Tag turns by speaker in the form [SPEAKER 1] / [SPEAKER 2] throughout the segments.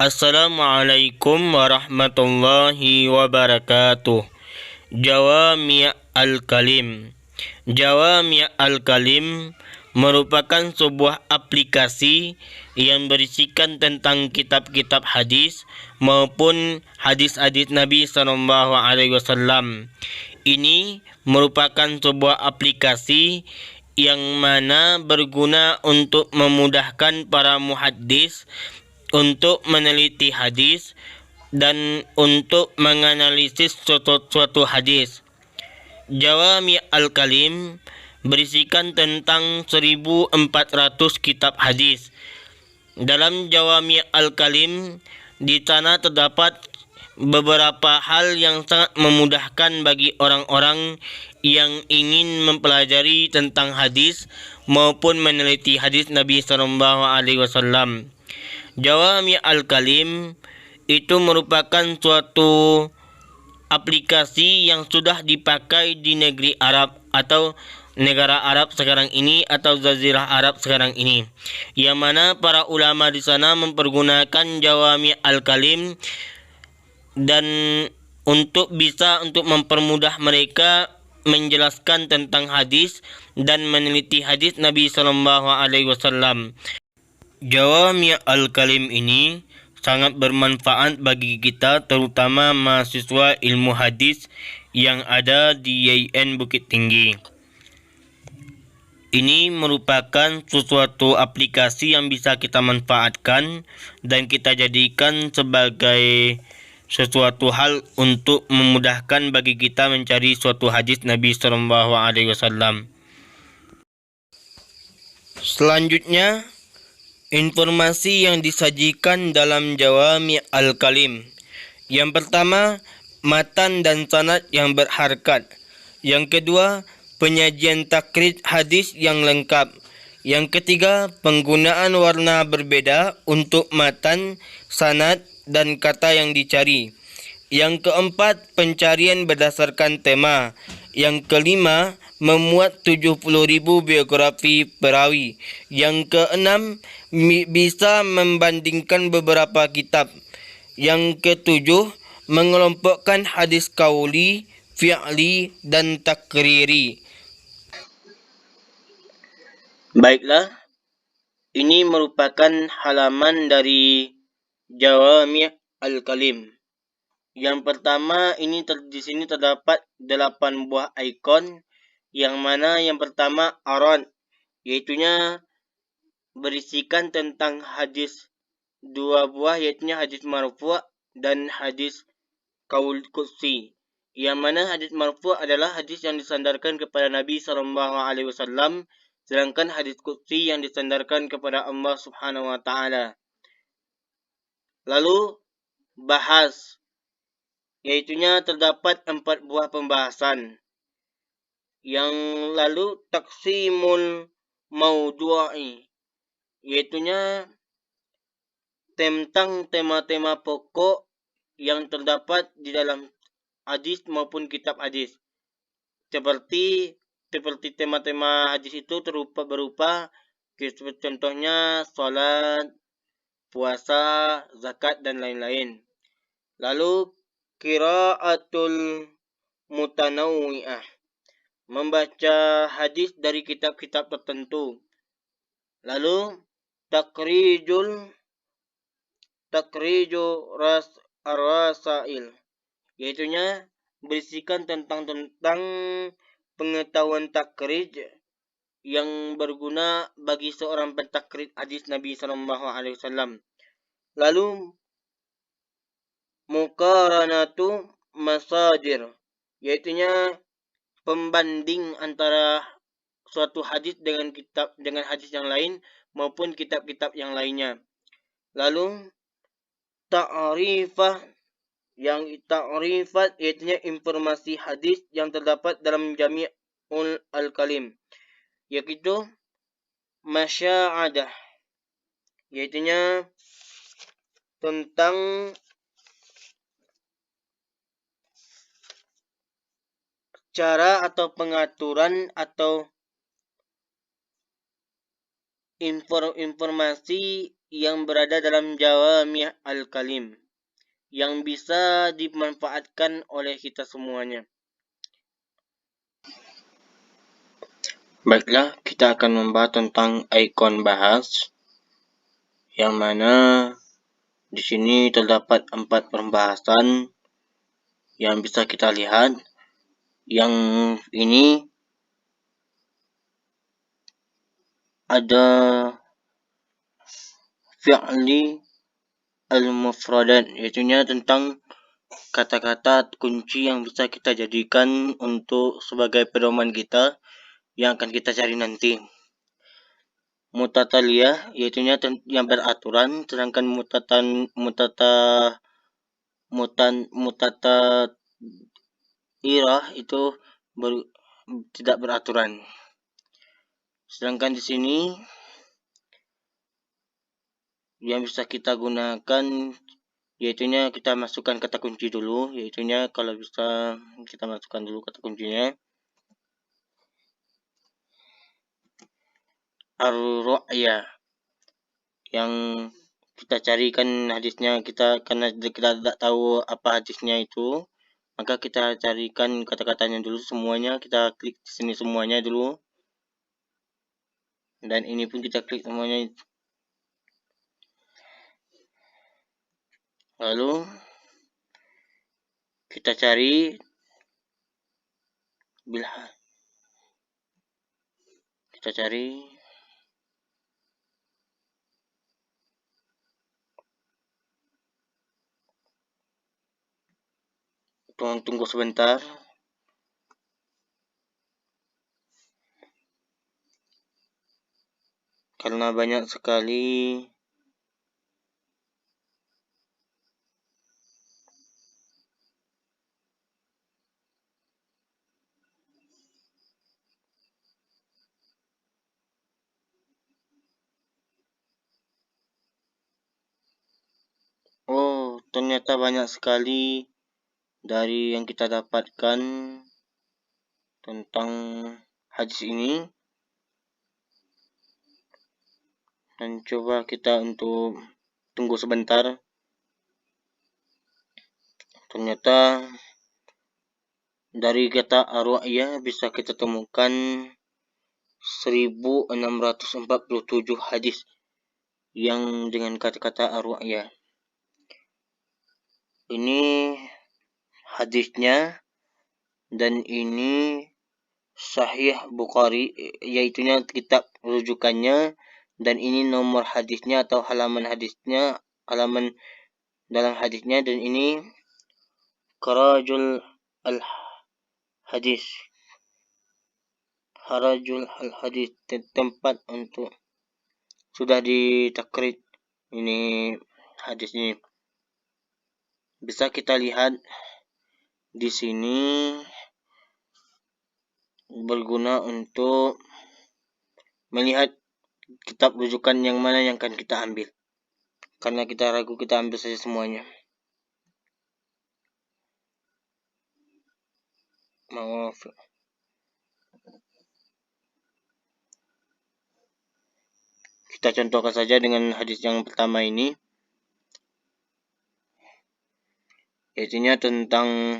[SPEAKER 1] Assalamualaikum warahmatullahi wabarakatuh. Jawami' al-Kalim. Jawami' al-Kalim merupakan sebuah aplikasi yang berisikan tentang kitab-kitab hadis maupun hadis-hadis Nabi SAW. Ini merupakan sebuah aplikasi yang mana berguna untuk memudahkan para muhaddis untuk meneliti hadis dan untuk menganalisis suatu hadis. Jawami' al-Kalim berisikan tentang 1400 kitab hadis. Dalam Jawami' al-Kalim di sana terdapat beberapa hal yang sangat memudahkan bagi orang-orang yang ingin mempelajari tentang hadis maupun meneliti hadis Nabi SAW. Jawami' al-Kalim itu merupakan suatu aplikasi yang sudah dipakai di negeri Arab atau negara Arab sekarang ini atau Jazirah Arab sekarang ini, yang mana para ulama di sana mempergunakan Jawami' al-Kalim dan untuk mempermudah mereka menjelaskan tentang hadis dan meneliti hadis Nabi SAW. Jawami' al-Kalim ini sangat bermanfaat bagi kita, terutama mahasiswa ilmu hadis yang ada di YIN Bukit Tinggi. Ini merupakan sesuatu aplikasi yang bisa kita manfaatkan dan kita jadikan sebagai sesuatu hal untuk memudahkan bagi kita mencari suatu hadis Nabi SAW. Selanjutnya, informasi yang disajikan dalam Jawami' al-Kalim. Yang pertama, matan dan sanad yang berharkat. Yang kedua, penyajian takrij hadis yang lengkap. Yang ketiga, penggunaan warna berbeda untuk matan, sanad dan kata yang dicari. Yang keempat, pencarian berdasarkan tema. Yang kelima, memuat 70.000 biografi perawi. Yang keenam, bisa membandingkan beberapa kitab. Yang ketujuh, mengelompokkan hadis qauli, fi'li dan takriri. Baiklah, ini merupakan halaman dari Jawami' al-Kalim. Yang pertama, di sini terdapat 8 buah ikon, yang mana yang pertama aron, yaitunya berisikan tentang hadis 2 buah, yaitunya hadis marfu' dan hadis qaul qudsi. Yang mana hadis marfu' adalah hadis yang disandarkan kepada Nabi SAW, sedangkan hadis qudsi yang disandarkan kepada Allah Subhanahu wa taala. Lalu bahas, yaitunya terdapat 4 buah pembahasan. Yang lalu taksimul maudhu'i, yaitunya tentang tema-tema pokok yang terdapat di dalam hadis maupun kitab hadis. Seperti tema-tema hadis itu berupa contohnya salat, puasa, zakat dan lain-lain. Lalu qiraatul mutanawwi'ah, membaca hadis dari kitab-kitab tertentu. Lalu takriju rasail, yaitunya berisikan tentang pengetahuan takrij yang berguna bagi seorang pentakrij hadis Nabi SAW. Lalu muqaranatu masadir, yaitunya pembanding antara suatu hadis dengan hadis yang lain maupun kitab-kitab yang lainnya. Lalu ta'rifat, yaitunya informasi hadis yang terdapat dalam Jami'ul al-Kalim, yaitu masya'adah, yaitunya tentang cara atau pengaturan atau informasi yang berada dalam Jawami' al-Kalim yang bisa dimanfaatkan oleh kita semuanya. Baiklah, kita akan membahas tentang ikon bahas, yang mana di sini terdapat 4 pembahasan yang bisa kita lihat. Yang ini ada fi'li al-mufradat, yaitu tentang kata-kata kunci yang bisa kita jadikan untuk sebagai pedoman kita yang akan kita cari nanti. Mutataliyah, yaitu yang beraturan, sedangkan mutatairah itu tidak beraturan. Sedangkan di sini yang bisa kita gunakan yaitu kita masukkan kata kunci dulu, yaitu kalau bisa kita masukkan dulu kata kuncinya. Ar-ru'ya, yang kita carikan hadisnya, karena kita tidak tahu apa hadisnya itu, maka kita carikan kata-katanya dulu semuanya, kita klik di sini semuanya dulu. Dan ini pun kita klik semuanya. Lalu kita cari tunggu sebentar. Karena banyak sekali ternyata banyak sekali dari yang kita dapatkan tentang hadis ini. Dan coba kita untuk tunggu sebentar. Ternyata dari kata ar-ru'ya bisa kita temukan 1647 hadis yang dengan kata-kata ar-ru'ya. Ini hadisnya, dan ini Sahih Bukhari, yaitu kitab rujukannya, dan ini nomor hadisnya atau halaman dalam hadisnya, dan ini Kharajul al-Hadis, tempat untuk sudah ditakrid ini hadis ini. Bisa kita lihat di sini berguna untuk melihat kitab rujukan yang mana yang akan kita ambil. Karena kita ragu, kita ambil saja semuanya. Maaf. Kita contohkan saja dengan hadis yang pertama ini, yaitu tentang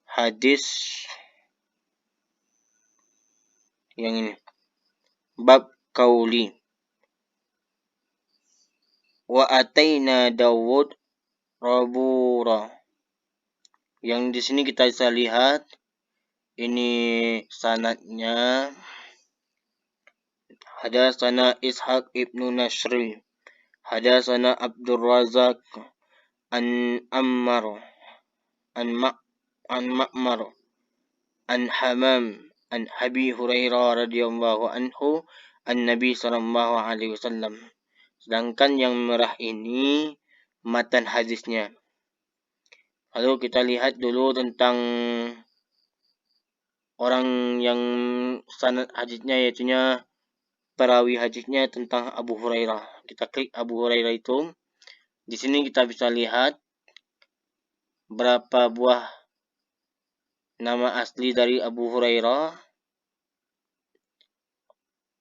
[SPEAKER 1] hadis yang ini. Bab kauli. Wa ataina Dawud rabura. Yang di sini kita bisa lihat ini sanadnya. Hadatsana Ishaq ibnu Nasri, hadatsana Abdul Razak an Ma'mar, an Hamam, an Abi Hurairah radhiyallahu anhu, an Nabi sallallahu alaihi wasallam. Sedangkan yang merah ini matan hadisnya. Lalu kita lihat dulu tentang orang yang sanad hadisnya, yaitu perawi hadisnya tentang Abu Hurairah. Kita klik Abu Hurairah itu. Di sini kita bisa lihat berapa buah nama asli dari Abu Hurairah.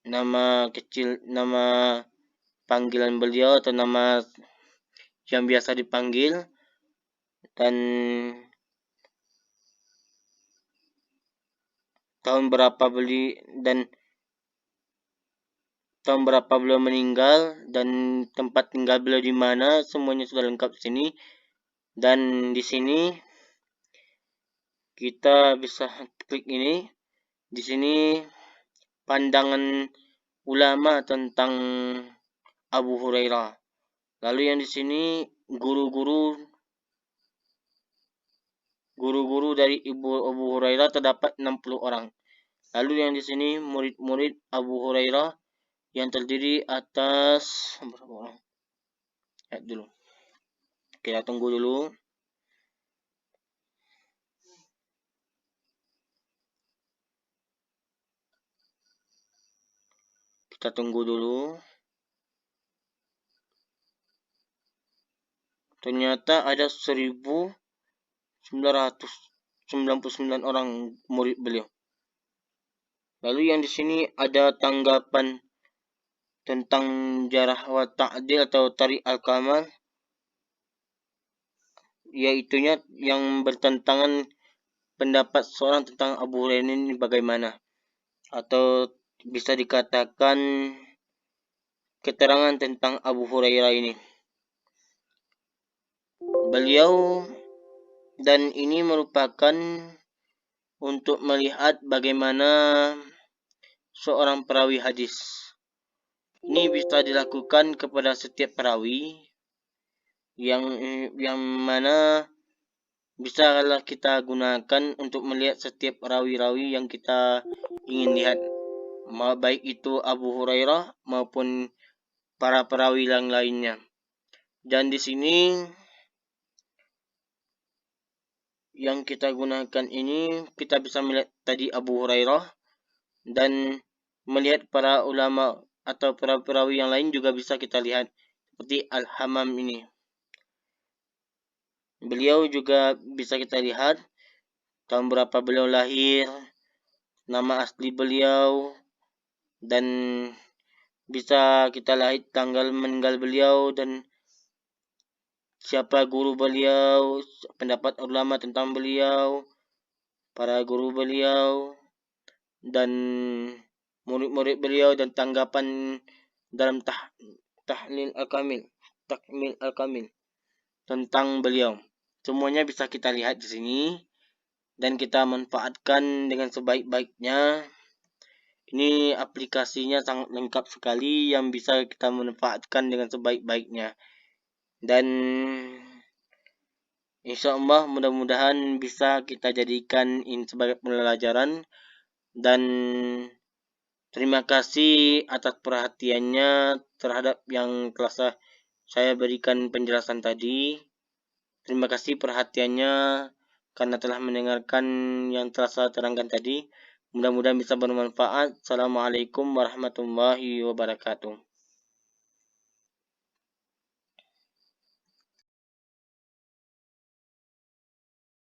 [SPEAKER 1] Nama kecil, nama panggilan beliau atau nama yang biasa dipanggil, dan tahun berapa beliau meninggal, dan tempat tinggal beliau di mana, semuanya sudah lengkap di sini. Dan di sini kita bisa klik ini. Di sini pandangan ulama tentang Abu Hurairah. Lalu yang di sini guru-guru dari Abu Hurairah terdapat 60 orang. Lalu yang di sini murid-murid Abu Hurairah yang terdiri atas berapa orang? Lihat dulu. Kita tunggu dulu. Kita tunggu dulu. Ternyata ada 1999 orang murid beliau. Lalu yang di sini ada tanggapan tentang jarah wa ta'dil atau Tariq al-Kamal, yaitunya yang bertentangan pendapat seorang tentang Abu Hurairah ini bagaimana, atau bisa dikatakan keterangan tentang Abu Hurairah ini. Beliau, dan ini merupakan untuk melihat bagaimana seorang perawi hadis. Ini bisa dilakukan kepada setiap perawi yang mana bisa kita gunakan untuk melihat setiap rawi-rawi yang kita ingin lihat, baik itu Abu Hurairah maupun para perawi yang lainnya. Dan di sini yang kita gunakan ini, kita bisa melihat tadi Abu Hurairah, dan melihat para ulama atau para perawi yang lain juga bisa kita lihat, seperti Al-Hammam ini. Beliau juga bisa kita lihat tahun berapa beliau lahir, nama asli beliau, dan bisa kita lihat tanggal meninggal beliau, dan siapa guru beliau, pendapat ulama tentang beliau, para guru beliau, dan murid-murid beliau, dan tanggapan dalam takmil al-kamil tentang beliau. Semuanya bisa kita lihat di sini dan kita manfaatkan dengan sebaik-baiknya. Ini aplikasinya sangat lengkap sekali yang bisa kita manfaatkan dengan sebaik-baiknya. Dan insya Allah mudah-mudahan bisa kita jadikan ini sebagai pembelajaran. Dan terima kasih atas perhatiannya terhadap yang telah saya berikan penjelasan tadi. Terima kasih perhatiannya karena telah mendengarkan yang telah saya terangkan tadi. Mudah-mudahan bisa bermanfaat. Assalamualaikum warahmatullahi wabarakatuh.